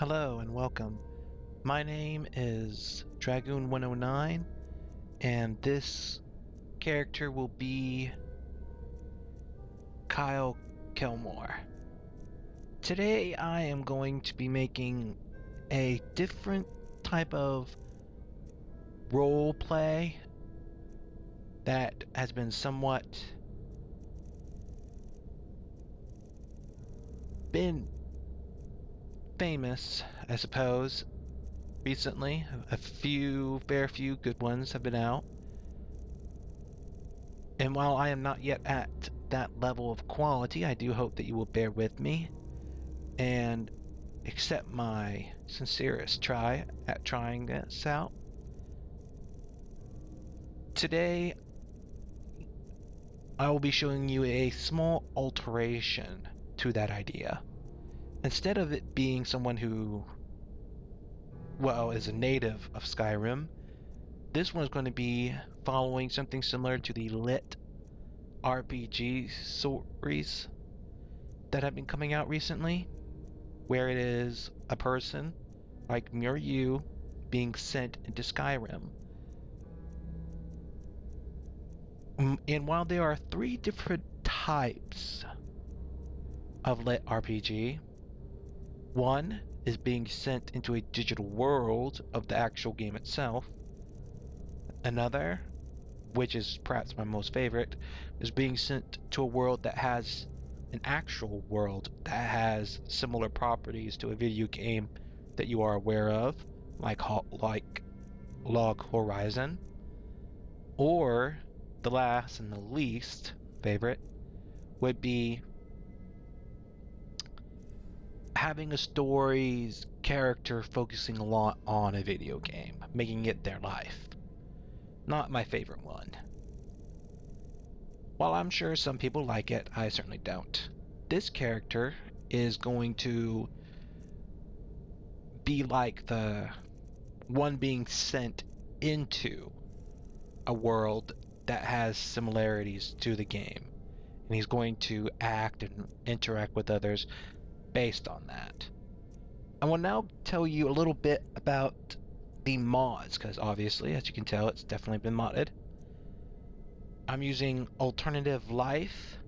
Hello and welcome. My name is Dragoon109, and this character will be Kyle Kilmore. Today I am going to be making a different type of role play that has been somewhat been famous, I suppose, recently. Fair few good ones have been out. And while I am not yet at that level of quality, I do hope that you will bear with me and accept my sincerest try at trying this out. Today, I will be showing you a small alteration to that idea. Instead of it being someone who, well, is a native of Skyrim, this one is going to be following something similar to the litRPG stories that have been coming out recently, where it is a person like me or you being sent into Skyrim. And while there are three different types of litRPG, one is being sent into a digital world of the actual game itself. Another, which is perhaps my most favorite, is being sent to a world that has an actual world that has similar properties to a video game that you are aware of, like logHorizon. Or the last and the least favorite would be having a story's character focusing a lot on a video game, making it their life. Not my favorite one. While I'm sure some people like it, I certainly don't. This character is going to be like the one being sent into a world that has similarities to the game. And he's going to act and interact with others based on that. I will now tell you a little bit about the mods, because obviously, as you can tell, it's definitely been modded. I'm using Alternative Life,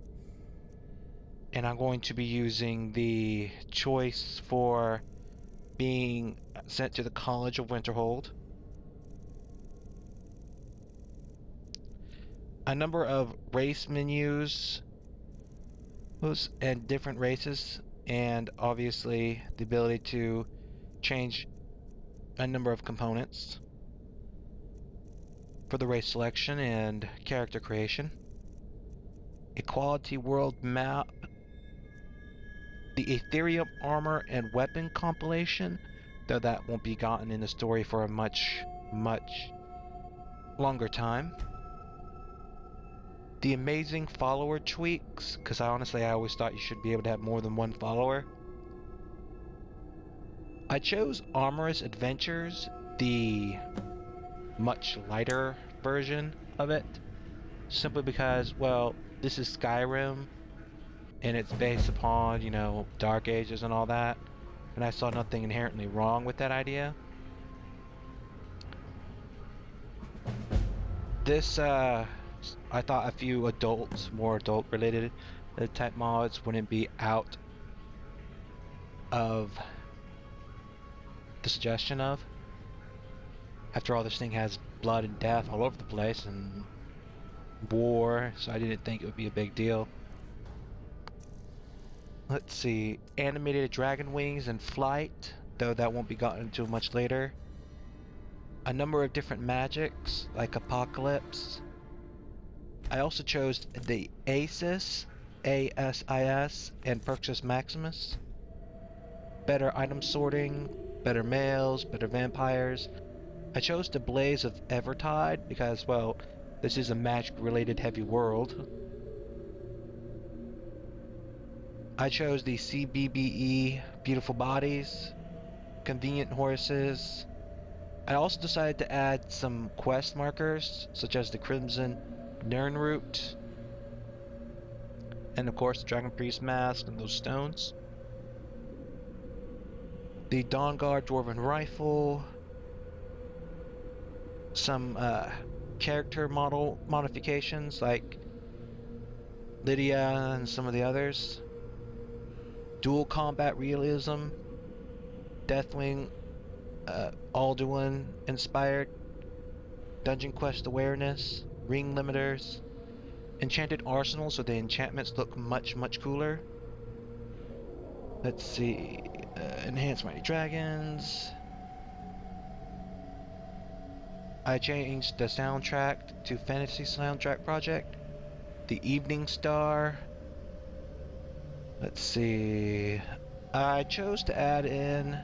and I'm going to be using the choice for being sent to the College of Winterhold. A number of race menus and different races, and obviously the ability to change a number of components for the race selection and character creation. Equality world map, the Ethereum armor and weapon compilation, though that won't be gotten in the story for a much longer time. The amazing follower tweaks, because I always thought you should be able to have more than one follower. I chose Amorous Adventures, the much lighter version of it, simply because, well, this is Skyrim, and it's based upon, Dark Ages and all that, and I saw nothing inherently wrong with that idea. This, I thought a few more adult-related type mods wouldn't be out of the suggestion of. After all, this thing has blood and death all over the place and war, so I didn't think it would be a big deal. Let's see, animated dragon wings and flight, though that won't be gotten into much later. A number of different magics, like Apocalypse. I also chose the ASIS, ASIS, and Perxus Maximus. Better item sorting, better males, better vampires. I chose the Blaze of Evertide because, well, this is a magic-related heavy world. I chose the CBBE Beautiful Bodies, Convenient Horses. I also decided to add some quest markers, such as the Crimson Nirnroot, and of course the Dragon Priest Mask and those stones. The Dawnguard Dwarven Rifle, some character model modifications like Lydia and some of the others, dual combat realism, Deathwing, Alduin inspired, Dungeon Quest awareness, ring limiters, enchanted arsenal so the enchantments look much cooler. Let's see, enhanced mighty dragons. I changed the soundtrack to fantasy soundtrack project. The Evening Star. Let's see. I chose to add in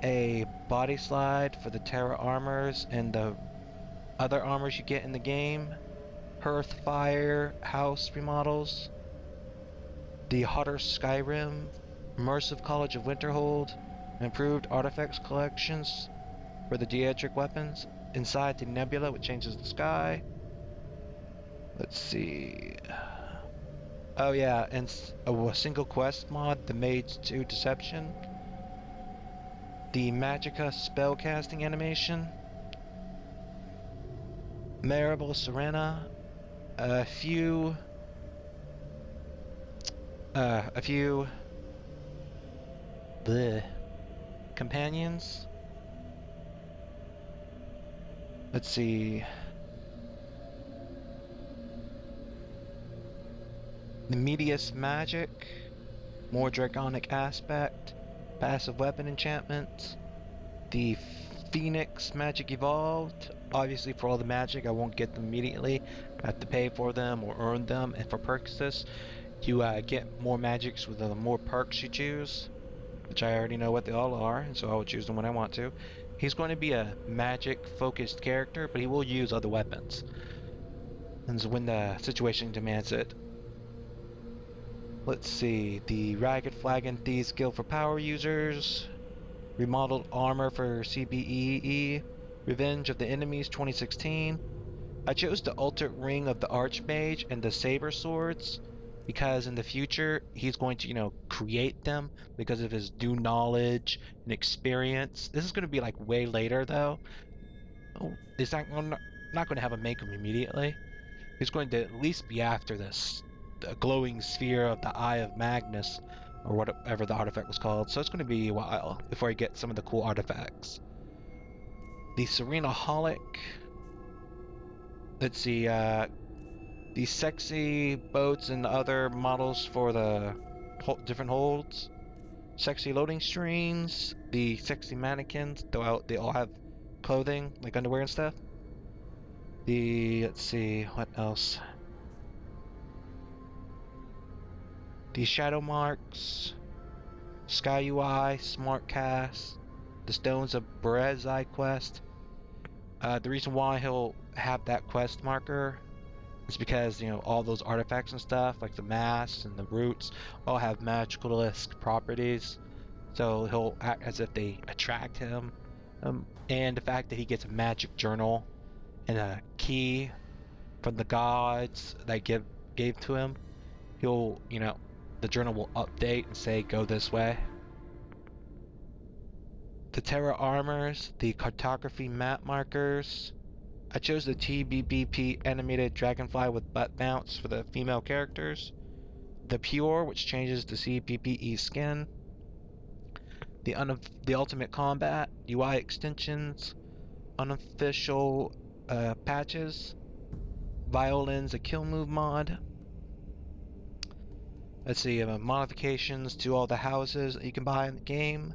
a body slide for the Terra armors and the other armors you get in the game. Hearth Fire House remodels. The Hotter Skyrim. Immersive College of Winterhold. Improved artifacts collections for the Dietrich weapons. Inside the Nebula, which changes the sky. Let's see. Oh yeah, and a single quest mod, the Mage 2 Deception. The Magicka spellcasting animation. Marable Serena. A few bleh, companions. Let's see. The Medius Magic, more draconic aspect, passive weapon enchantments. The Phoenix Magic Evolved. Obviously, for all the magic, I won't get them immediately. I have to pay for them or earn them. And for purchases, you get more magics with the more perks you choose, which I already know what they all are, and so I will choose them when I want to. He's going to be a magic-focused character, but he will use other weapons, and so when the situation demands it. Let's see, the Ragged Flagon Thieves Guild for power users, remodeled armor for CBEE, Revenge of the Enemies 2016. I chose the Altered Ring of the Archmage and the Saber Swords because in the future he's going to, create them because of his due knowledge and experience. This is going to be like way later though. It's not going to have him make them immediately. He's going to at least be after this. The glowing sphere of the Eye of Magnus, or whatever the artifact was called, so it's going to be a while before you get some of the cool artifacts. The Serena Holic. Let's see, the sexy boats and other models for the different holds. Sexy loading screens. The sexy mannequins, they all have clothing, like underwear and stuff. Let's see, what else? The Shadow Marks, Sky UI, Smart Cast, the Stones of Berezai quest. The reason why he'll have that quest marker is because, all those artifacts and stuff, like the masks and the roots, all have magical-esque properties. So he'll act as if they attract him. And the fact that he gets a magic journal and a key from the gods that gave to him, he'll, the journal will update and say, go this way. The Terra armors, the cartography map markers. I chose the TBBP animated dragonfly with butt bounce for the female characters. The Pure, which changes the CPPE skin. The Ultimate Combat, UI extensions, unofficial patches. Violins, a kill move mod. Let's see, modifications to all the houses that you can buy in the game.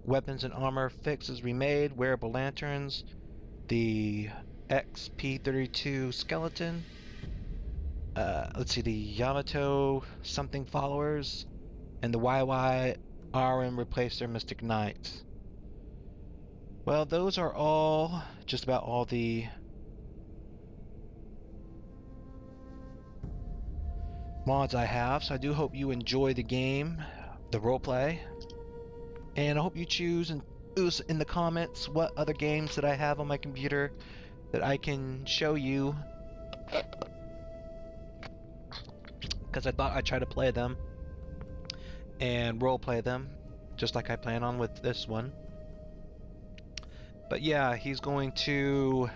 Weapons and armor fixes remade, wearable lanterns, the XP32 skeleton. Let's see, the Yamato something followers, and the YYRM replacer Mystic Knights. Well, those are just about all the mods I have, so I do hope you enjoy the game, the roleplay, and I hope you choose in the comments what other games that I have on my computer that I can show you, because I thought I'd try to play them and roleplay them. just like I plan on with this one. But yeah, he's going to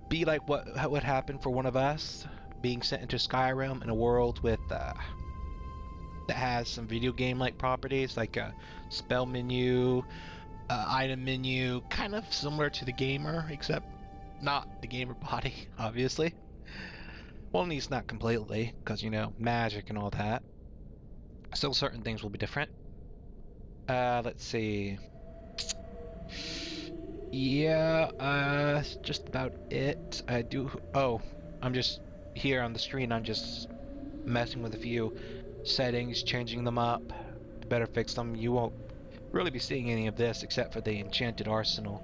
be like what would happen for one of us, being sent into Skyrim in a world with that has some video game-like properties, like a spell menu, item menu, kind of similar to the gamer, except not the gamer body, obviously. Well, at least not completely, because, you know, magic and all that. Still, certain things will be different. Let's see. Yeah, that's just about it. I do. Oh, I'm just here on the screen. I'm just messing with a few settings, changing them up to better fix them. You won't really be seeing any of this except for the enchanted arsenal,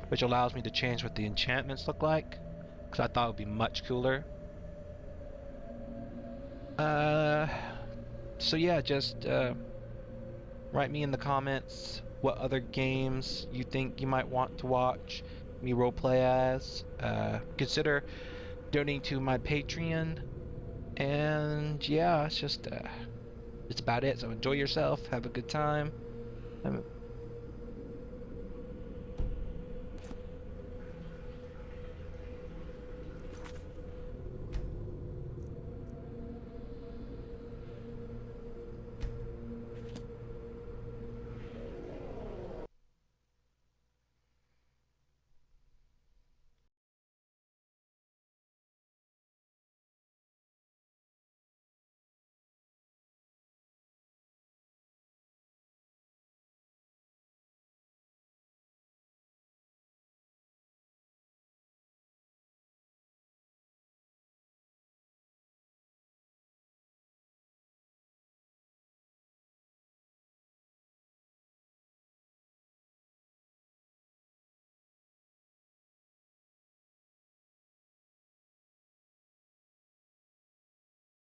which allows me to change what the enchantments look like, because I thought it would be much cooler. So yeah, just write me in the comments what other games you think you might want to watch me roleplay as. Consider donating to my Patreon. And yeah, it's just, it's about it. So enjoy yourself, have a good time.